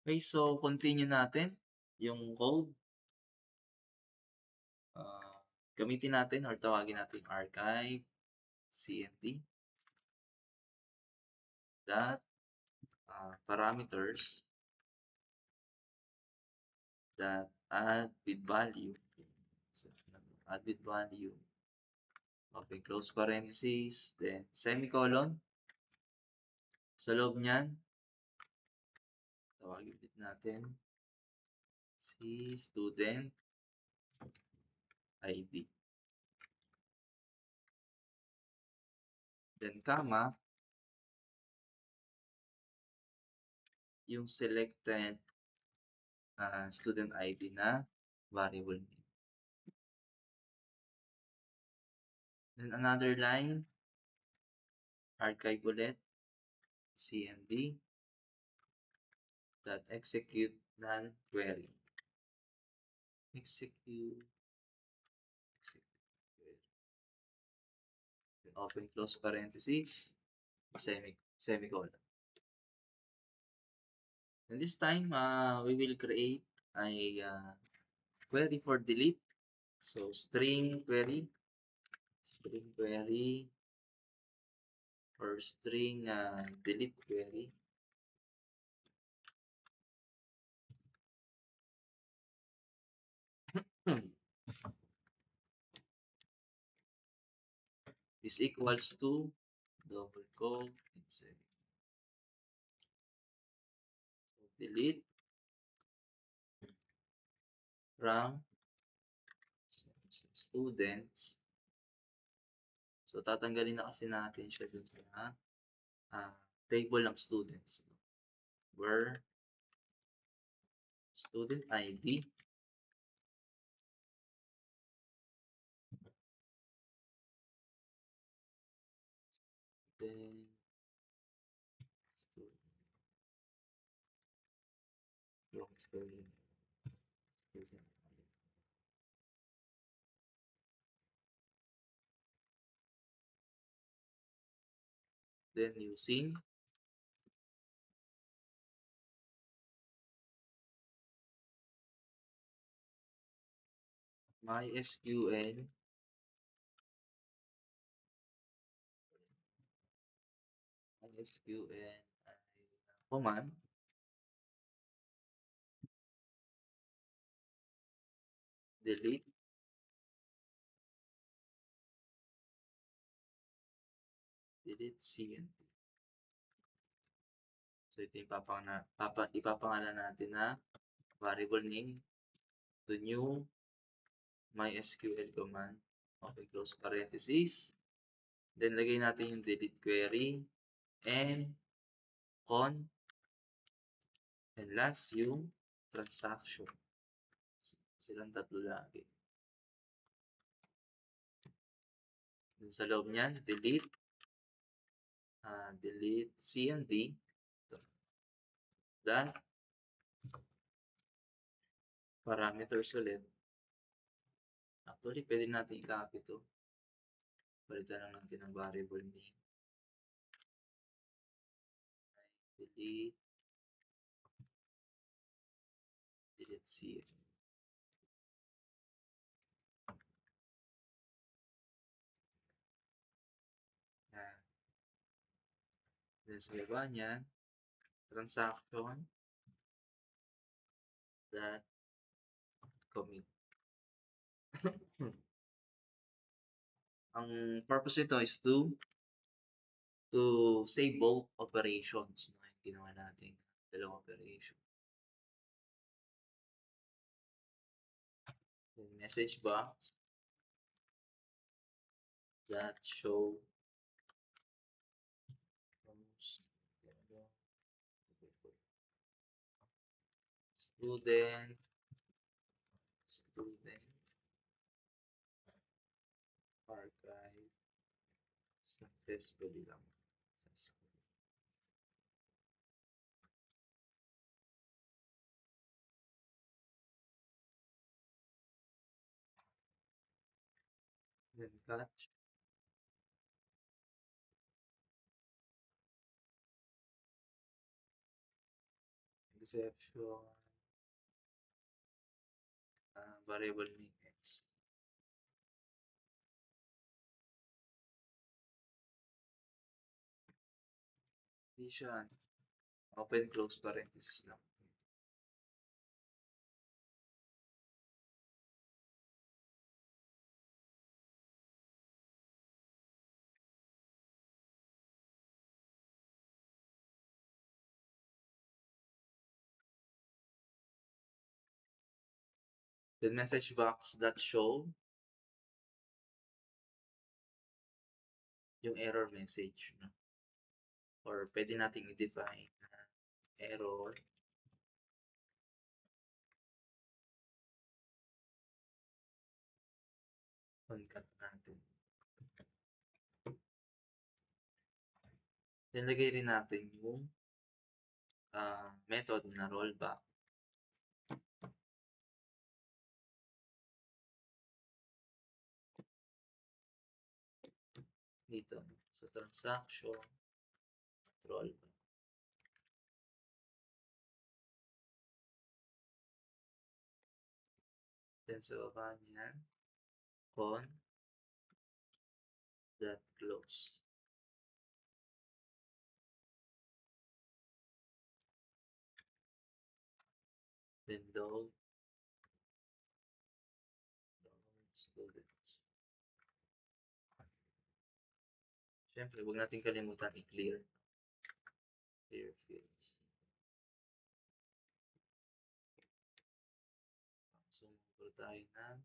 Okay, so continue natin yung code. Gamitin natin or tawagin natin archive cmd dot parameters dot add with value. So, add with value. Okay, close parenthesis, then semicolon. Sa loob niyan, tawagin ulit natin si student ID. Then, comma, yung selected student ID na variable name. Then, another line, archive ulit, cmd, dot execute null query. Execute query. Then, open close parenthesis, semicolon. And this time, we will create a query for delete. So, string query or string delete query. Is equals to double quote and delete from students. So, tatanggalin na kasi natin siya dun sa table ng students. Where student ID then student then using MySQL command delete cmd. So, ito yung ipapangalan natin na variable name to new MySQL command. Okay, close parenthesis. Then, lagay natin yung delete query and con and last yung transaction. Silang tatlo lagi. Then, sa loob niyan, delete cmd dot parameters ulit. Actually, pwede natin i-copy ito. Palitan lang natin ang variable name. Delete cmd. Yan. Then, sa baba niyan, transaction dot commit. Ang purpose nito is to save both operations. No? Yung ginawa natin dalawang operation. Then message box that show student archive successfully lang. Then catch exception, variable min x. Hindi siya, open close parenthesis lang. Then message box that show yung error message, no? Or pwede nating i-define na error concat natin. Then lagay rin natin yung method na rollback. Dito sa transaction rollback. Then sa baba niyan, con that close. Then load students. Siyempre, huwag natin kalimutan i-clear fields. So, magpapalo tayo ng yan.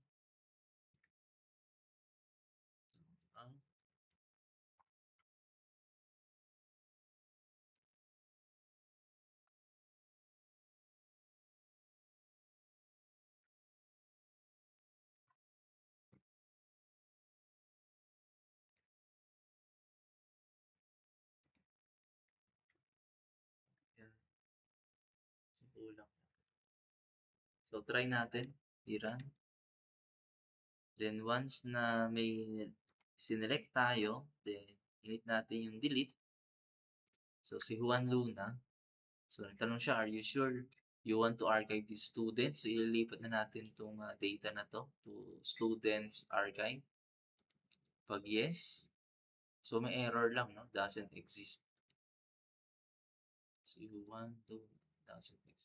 Kulang. So, try natin. I-run. Then, once na may sinelect tayo, then, init natin yung delete. So, si Juan Luna. So, nagtanong siya, are you sure you want to archive this student? So, ililipat na natin itong data na to to students archive. Pag yes, so may error lang, no? Doesn't exist. So, Juan Luna doesn't exist.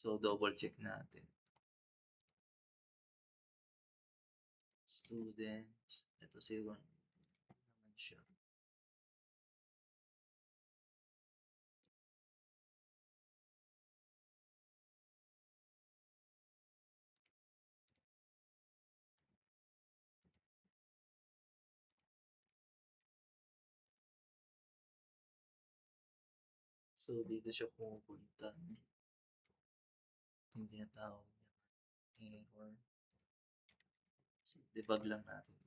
So, double check natin. Students. Ito si Juan. Naman siya. So, dito siya pumupunta. Hindi na tawag niya. Error. So, debug lang natin.